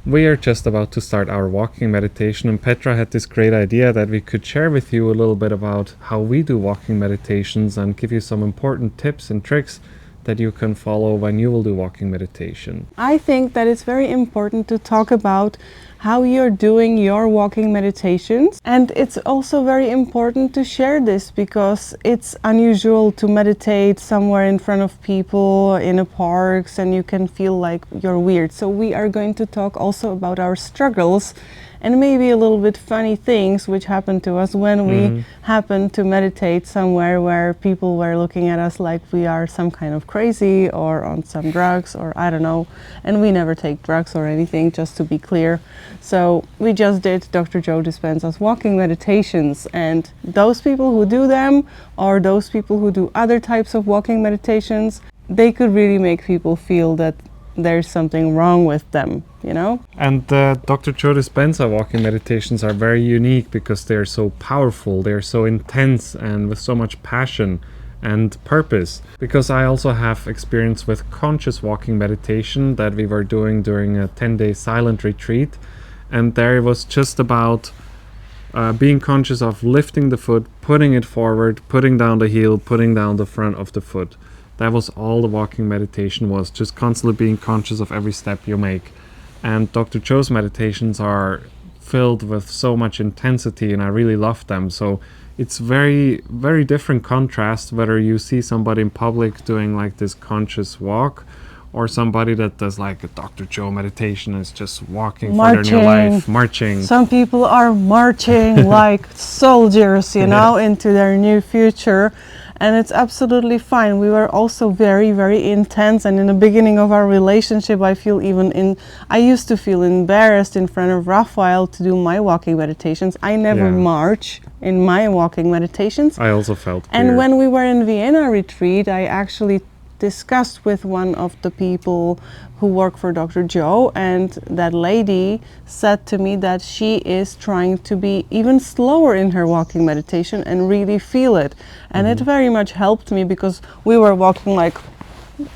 We are just about to start our walking meditation, and Petra had this great idea that we could share with you a little bit about how we do walking meditations and give you some important tips and tricks that you can follow when you will do walking meditation. I think that it's very important to talk about how you're doing your walking meditations, and it's also very important to share this because it's unusual to meditate somewhere in front of people in a parks and you can feel like you're weird. So we are going to talk also about our struggles and maybe a little bit funny things which happened to us when we happened to meditate somewhere where people were looking at us like we are some kind of crazy or on some drugs or I don't know. And we never take drugs or anything, just to be clear. So we just did Dr. Joe Dispenza's walking meditations, and those people who do them or those people who do other types of walking meditations, they could really make people feel that there's something wrong with them, you know? And Dr. Joe Dispenza walking meditations are very unique because they're so powerful, they're so intense and with so much passion and purpose. Because I also have experience with conscious walking meditation that we were doing during a 10-day silent retreat, and there it was just about being conscious of lifting the foot, putting it forward, putting down the heel, putting down the front of the foot. That was all the walking meditation was, just constantly being conscious of every step you make. And Dr. Joe's meditations are filled with so much intensity, and I really love them. So it's very, very different contrast whether you see somebody in public doing like this conscious walk or somebody that does like a Dr. Joe meditation is just walking for their new life, marching. Some people are marching like soldiers, you know, into their new future. And it's absolutely fine. We were also very, very intense. And in the beginning of our relationship, I used to feel embarrassed in front of Raphael to do my walking meditations. I never march in my walking meditations. I also felt And weird. when we were in Vienna retreat, I actually discussed with one of the people who work for Dr. Joe, and that lady said to me that she is trying to be even slower in her walking meditation and really feel it. And it very much helped me because we were walking like,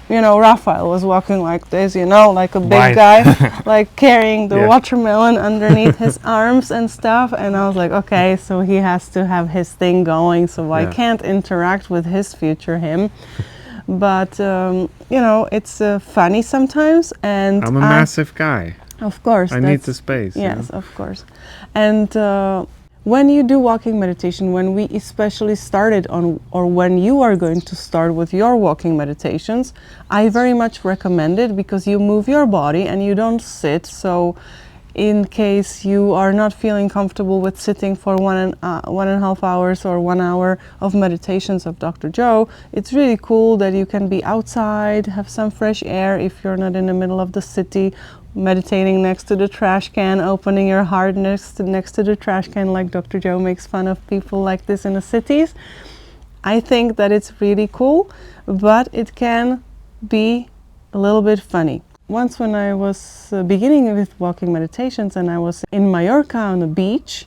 you know, Raphael was walking like this, you know, like a big guy, like carrying the watermelon underneath his arms and stuff. And I was like, okay, so he has to have his thing going, so I can't interact with his future him. But, you know, it's funny sometimes. And I'm a massive guy. Of course. I need the space. Yes, of course. And when you do walking meditation, when we especially started on, or when you are going to start with your walking meditations, I very much recommend it because you move your body and you don't sit. So in case you are not feeling comfortable with sitting for 1.5 hours or 1 hour of meditations of Dr. Joe, it's really cool that you can be outside, have some fresh air if you're not in the middle of the city, meditating next to the trash can, opening your heart next to the trash can, like Dr. Joe makes fun of people like this in the cities. I think that it's really cool, but it can be a little bit funny. Once when I was beginning with walking meditations and I was in Mallorca on the beach,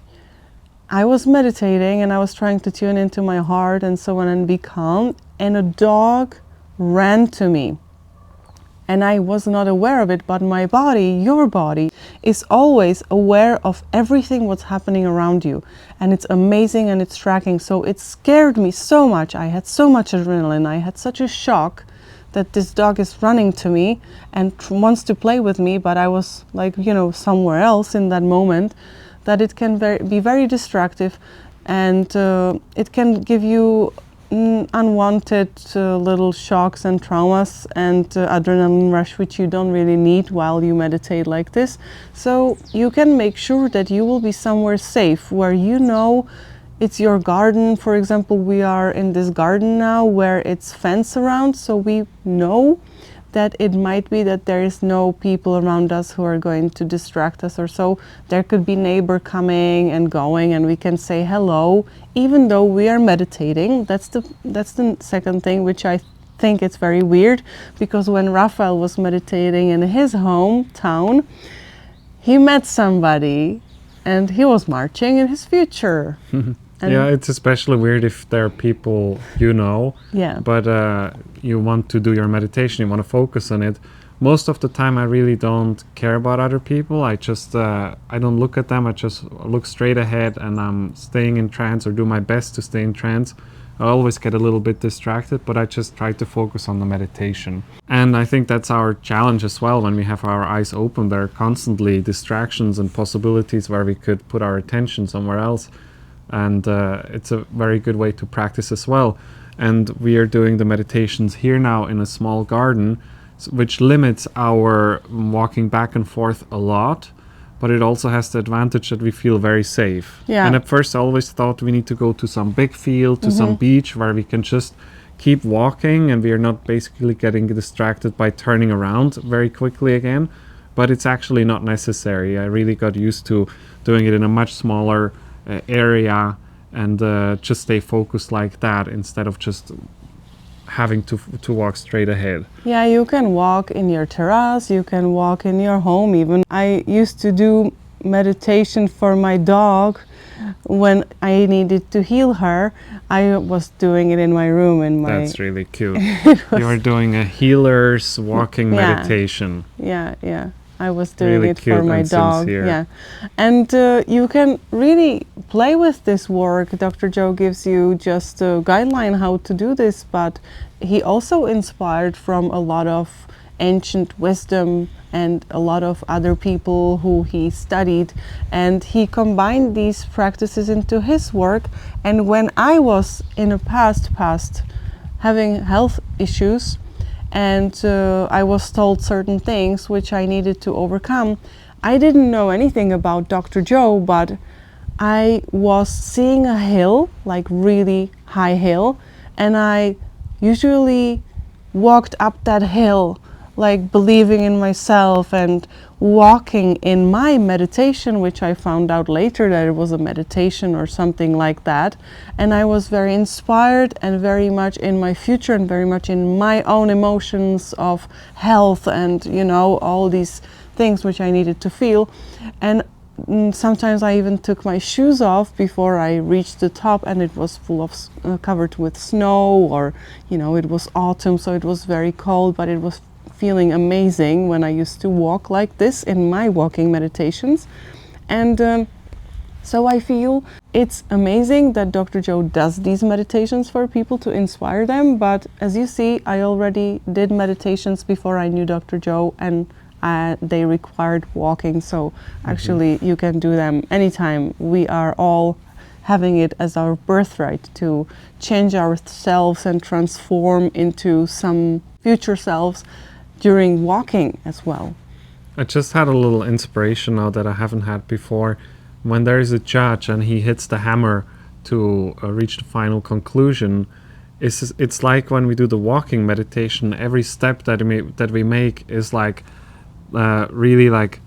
I was meditating and I was trying to tune into my heart and so on and be calm, and a dog ran to me. And I was not aware of it, but my body, your body, is always aware of everything what's happening around you. And it's amazing and it's tracking. So it scared me so much. I had so much adrenaline. I had such a shock that this dog is running to me and wants to play with me, but I was like, you know, somewhere else in that moment, that it can be very destructive, and it can give you unwanted little shocks and traumas and adrenaline rush, which you don't really need while you meditate like this. So you can make sure that you will be somewhere safe where you know it's your garden. For example, we are in this garden now where it's fence around, so we know that it might be that there is no people around us who are going to distract us or so. There could be neighbor coming and going and we can say hello even though we are meditating. That's the second thing, which I think it's very weird, because when Raphael was meditating in his hometown, he met somebody and he was marching in his future. Yeah, it's especially weird if there are people you know, but you want to do your meditation, you want to focus on it, most of the time I really don't care about other people. I just I don't look at them. I just look straight ahead, and I'm staying in trance, or do my best to stay in trance. I always get a little bit distracted, but I just try to focus on the meditation. And I think that's our challenge as well. When we have our eyes open, there are constantly distractions and possibilities where we could put our attention somewhere else. And it's a very good way to practice as well. And we are doing the meditations here now in a small garden, which limits our walking back and forth a lot. But it also has the advantage that we feel very safe. Yeah. And at first I always thought we need to go to some big field, to some beach where we can just keep walking and we are not basically getting distracted by turning around very quickly again. But it's actually not necessary. I really got used to doing it in a much smaller area and just stay focused like that instead of just having to walk straight ahead. Yeah, you can walk in your terrace, you can walk in your home even. I used to do meditation for my dog when I needed to heal her. I was doing it in my room in my... That's really cute. You are doing a healer's walking meditation. Yeah. I was doing really it for my and dog. sincere. Yeah, and you can really play with this work. Dr. Joe gives you just a guideline how to do this, but he also inspired from a lot of ancient wisdom and a lot of other people who he studied, and he combined these practices into his work. And when I was in a past having health issues, and I was told certain things which I needed to overcome, I didn't know anything about Dr. Joe, but I was seeing a hill, like really high hill, and I usually walked up that hill like believing in myself and walking in my meditation, which I found out later that it was a meditation or something like that. And I was very inspired and very much in my future and very much in my own emotions of health and, you know, all these things which I needed to feel. And sometimes I even took my shoes off before I reached the top, and it was full of covered with snow, or, you know, it was autumn, so it was very cold, but it was feeling amazing when I used to walk like this in my walking meditations. And so I feel it's amazing that Dr. Joe does these meditations for people to inspire them. But as you see, I already did meditations before I knew Dr. Joe, and they required walking. So actually you can do them anytime. We are all having it as our birthright to change ourselves and transform into some future selves during walking as well. I just had a little inspiration now that I haven't had before. When there is a judge and he hits the hammer to reach the final conclusion, it's like when we do the walking meditation, every step that we make is like really like,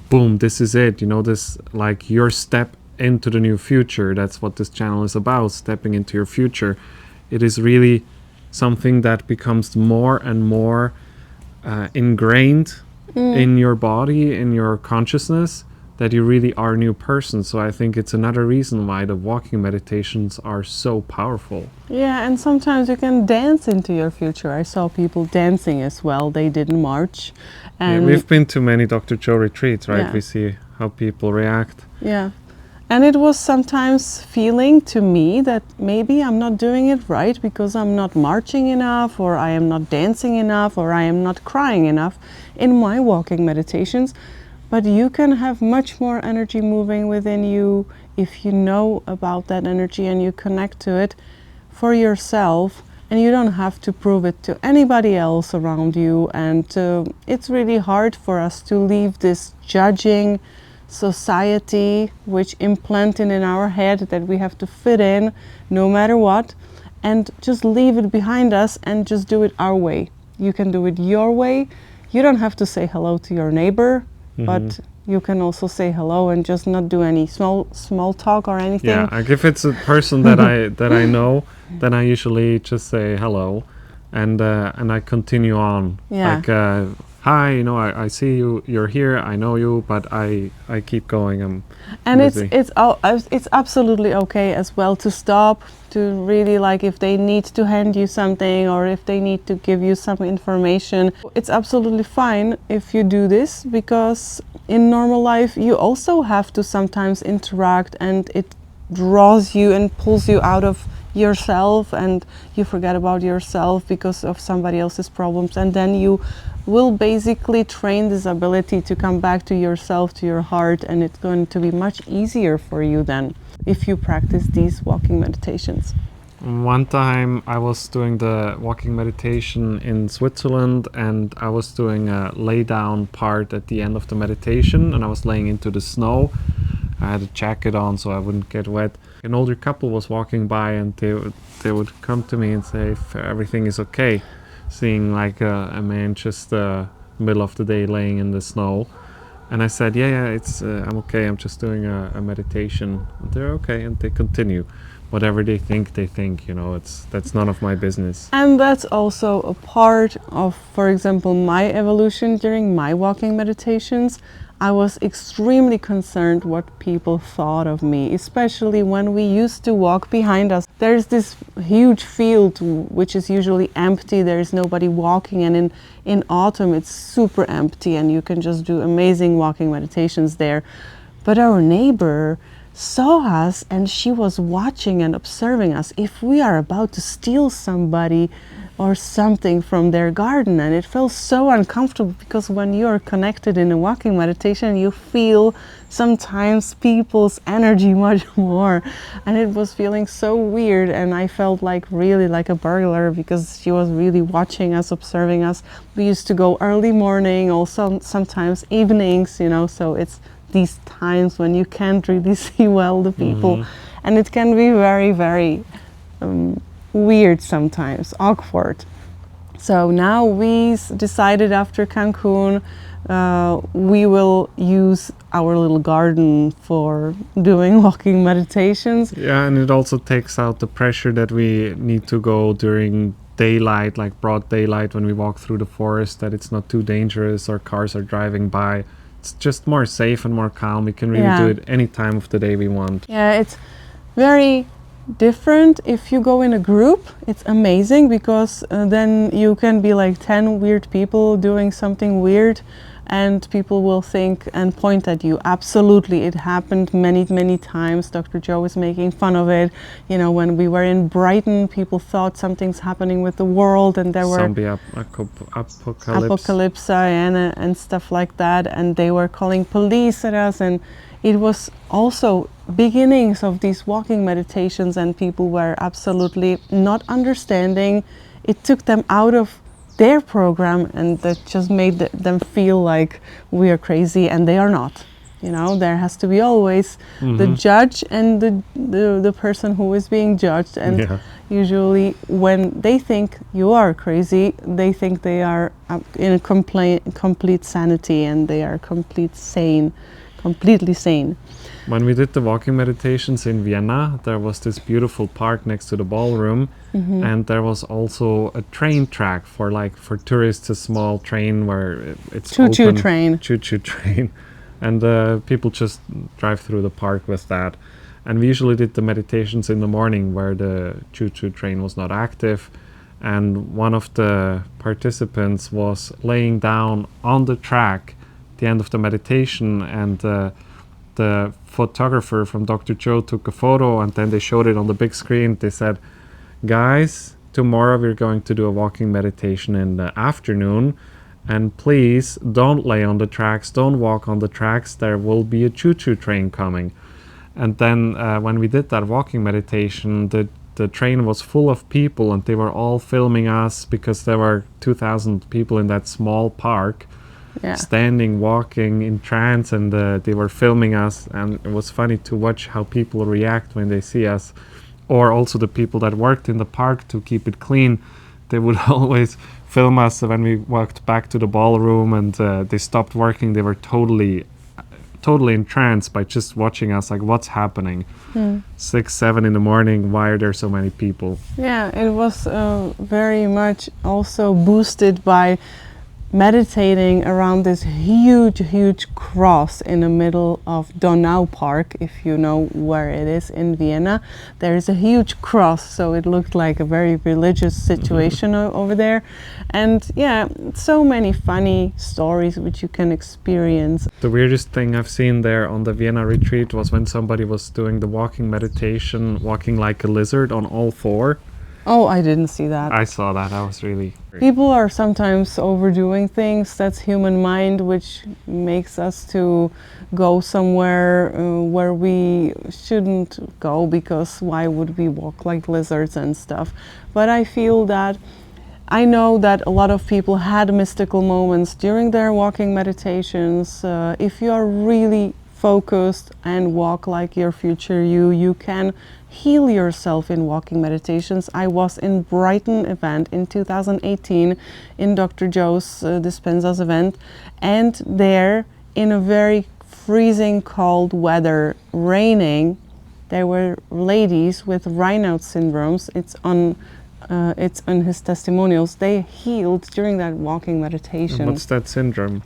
boom, this is it, you know, this like your step into the new future. That's what this channel is about, stepping into your future. It is really something that becomes more and more ingrained in your body, in your consciousness, that you really are a new person. So I think it's another reason why the walking meditations are so powerful. Yeah, and sometimes you can dance into your future. I saw people dancing as well. They didn't march. And we've been to many Dr. Joe retreats, right? Yeah. We see how people react. Yeah. And it was sometimes feeling to me that maybe I'm not doing it right because I'm not marching enough, or I am not dancing enough, or I am not crying enough in my walking meditations. But you can have much more energy moving within you if you know about that energy and you connect to it for yourself, and you don't have to prove it to anybody else around you. And it's really hard for us to leave this judging society which implanted in our head that we have to fit in no matter what, and just leave it behind us and just do it our way. You can do it your way. You don't have to say hello to your neighbor, but you can also say hello and just not do any small talk or anything. Yeah, like if it's a person that I know, then I usually just say hello, and I continue on. Yeah. Like hi, I see you, you're here, I know you, but I keep going. I'm And busy. it's absolutely okay as well to stop, to really, like, if they need to hand you something or if they need to give you some information, it's absolutely fine if you do this, because in normal life you also have to sometimes interact, and it draws you and pulls you out of yourself, and you forget about yourself because of somebody else's problems, and then you will basically train this ability to come back to yourself, to your heart, and it's going to be much easier for you then if you practice these walking meditations. One time I was doing the walking meditation in Switzerland, and I was doing a lay down part at the end of the meditation, and I was laying into the snow. I had a jacket on so I wouldn't get wet. An older couple was walking by, and they would come to me and say if everything is okay, seeing like a man just middle of the day laying in the snow. And I said, yeah, it's I'm okay, I'm just doing a meditation. And they're okay, and they continue. Whatever they think, that's none of my business. And that's also a part of, for example, my evolution during my walking meditations. I was extremely concerned what people thought of me, especially when we used to walk behind us. There's this huge field which is usually empty, there's nobody walking, and in autumn it's super empty and you can just do amazing walking meditations there. But our neighbor saw us and she was watching and observing us if we are about to steal somebody or something from their garden, and it felt so uncomfortable, because when you are connected in a walking meditation you feel sometimes people's energy much more, and it was feeling so weird, and I felt like really like a burglar because she was really watching us, observing us. We used to go early morning, also sometimes evenings, so it's these times when you can't really see well the people, and it can be very, very weird sometimes, awkward. So now we decided after Cancun we will use our little garden for doing walking meditations. Yeah, and it also takes out the pressure that we need to go during daylight, like broad daylight, when we walk through the forest, that it's not too dangerous or cars are driving by. It's just more safe and more calm. We can really do it any time of the day we want. Yeah, it's very different if you go in a group. It's amazing because then you can be like 10 weird people doing something weird, and people will think and point at you. Absolutely, it happened many times. Dr. Joe is making fun of it. When we were in Brighton, people thought something's happening with the world, and there were zombie apocalypse and stuff like that, and they were calling police at us, and it was also beginnings of these walking meditations, and people were absolutely not understanding. It took them out of their program, and that just made them feel like we are crazy, and they are not. There has to be always the judge and the person who is being judged, and usually when they think you are crazy, they think they are in a complete sanity, and they are completely sane. When we did the walking meditations in Vienna, there was this beautiful park next to the ballroom, and there was also a train track for tourists, a small train where it's choo-choo train. And people just drive through the park with that. And we usually did the meditations in the morning where the choo-choo train was not active, and one of the participants was laying down on the track at the end of the meditation, and the photographer from Dr. Joe took a photo, and then they showed it on the big screen. They said, guys, tomorrow we're going to do a walking meditation in the afternoon, and please don't lay on the tracks, don't walk on the tracks, there will be a choo-choo train coming. And then when we did that walking meditation, the train was full of people, and they were all filming us because there were 2,000 people in that small park. Standing, walking in trance, and they were filming us, and it was funny to watch how people react when they see us. Or also the people that worked in the park to keep it clean, they would always film us when we walked back to the ballroom, and they stopped working. They were totally entranced by just watching us, like, what's happening? 6, 7 in the morning, why are there so many people? Yeah, it was very much also boosted by meditating around this huge cross in the middle of Donau Park. If you know where it is in Vienna, there is a huge cross, so it looked like a very religious situation over there. And yeah, so many funny stories which you can experience. The weirdest thing I've seen there on the Vienna retreat was when somebody was doing the walking meditation, walking like a lizard on all four. Oh, I didn't see that. I saw that. That was really... People are sometimes overdoing things. That's human mind, which makes us to go somewhere where we shouldn't go, because why would we walk like lizards and stuff? But I feel that I know that a lot of people had mystical moments during their walking meditations. If you are really focused and walk like your future you can heal yourself in walking meditations. I was in Brighton event in 2018 in Dr. Joe's Dispenza's event, and there in a very freezing cold weather, raining, there were ladies with Raynaud syndromes. It's on his testimonials. They healed during that walking meditation. And what's that syndrome?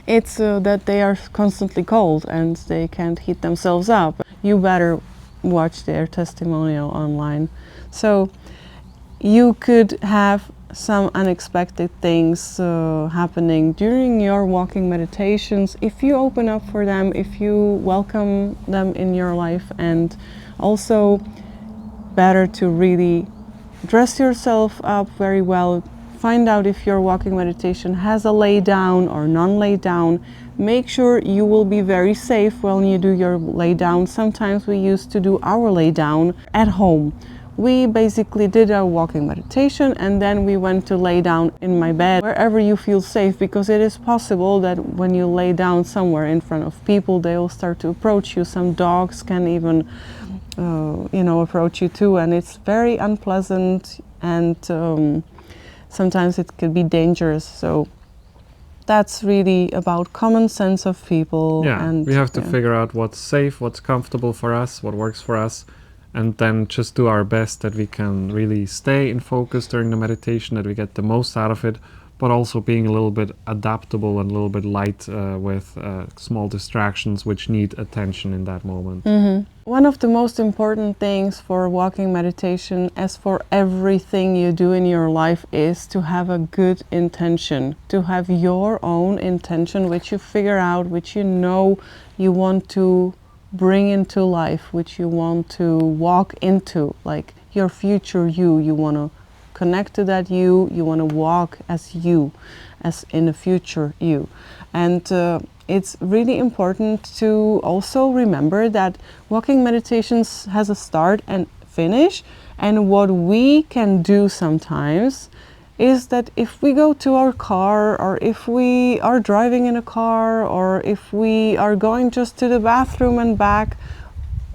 It's that they are constantly cold and they can't heat themselves up. You better watch their testimonial online. So you could have some unexpected things happening during your walking meditations if you open up for them, if you welcome them in your life. And also better to really dress yourself up very well. Find out if your walking meditation has a lay down or non-lay down. Make sure you will be very safe when you do your lay down. Sometimes we used to do our lay down at home. We basically did our walking meditation and then we went to lay down in my bed, wherever you feel safe, because it is possible that when you lay down somewhere in front of people, they will start to approach you. Some dogs can even approach you too, and it's very unpleasant, and sometimes it could be dangerous. So that's really about common sense of people. Yeah, and we have to figure out what's safe, what's comfortable for us, what works for us, and then just do our best that we can really stay in focus during the meditation, that we get the most out of it, but also being a little bit adaptable and a little bit light with small distractions which need attention in that moment. Mm-hmm. One of the most important things for walking meditation, as for everything you do in your life, is to have a good intention, to have your own intention, which you figure out, which you know you want to bring into life, which you want to walk into, like your future you want to connect to that you want to walk as you, as in the future you. And it's really important to also remember that walking meditations has a start and finish, and what we can do sometimes is that if we go to our car, or if we are driving in a car, or if we are going just to the bathroom and back,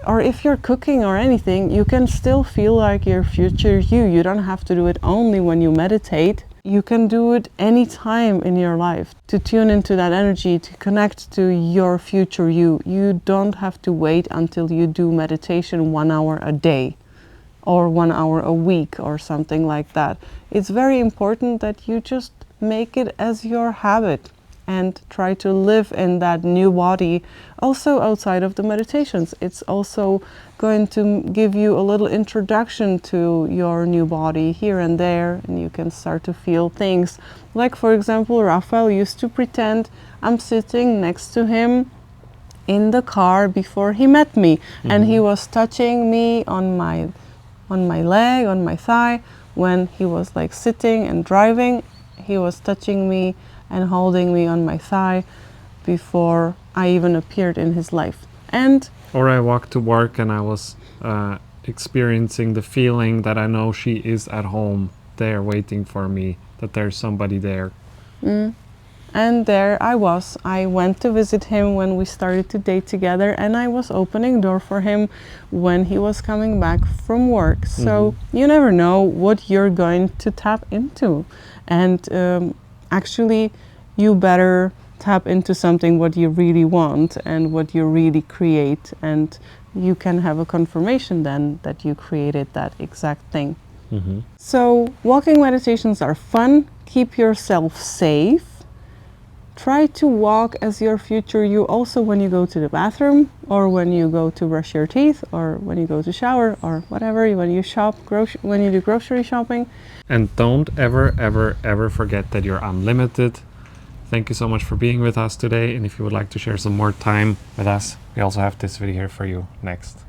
or if you're cooking or anything, you can still feel like your future you. You don't have to do it only when you meditate. You can do it any time in your life to tune into that energy, to connect to your future you. You don't have to wait until you do meditation 1 hour a day or 1 hour a week or something like that. It's very important that you just make it as your habit and try to live in that new body also outside of the meditations. It's also going to give you a little introduction to your new body here and there, and you can start to feel things. Like, for example, Raphael used to pretend I'm sitting next to him in the car before he met me, and he was touching me on my leg, on my thigh. When he was like sitting and driving, he was touching me and holding me on my thigh before I even appeared in his life. Or I walked to work and I was experiencing the feeling that I know she is at home there waiting for me, that there's somebody there. And there I was. I went to visit him when we started to date together, and I was opening door for him when he was coming back from work. So you never know what you're going to tap into. And actually, you better tap into something what you really want and what you really create, and you can have a confirmation then that you created that exact thing. So walking meditations are fun. Keep yourself safe. Try to walk as your future you also when you go to the bathroom, or when you go to brush your teeth, or when you go to shower, or whatever, when you shop, when you do grocery shopping. And don't ever, ever, ever forget that you're unlimited. Thank you so much for being with us today. And if you would like to share some more time with us, we also have this video here for you next.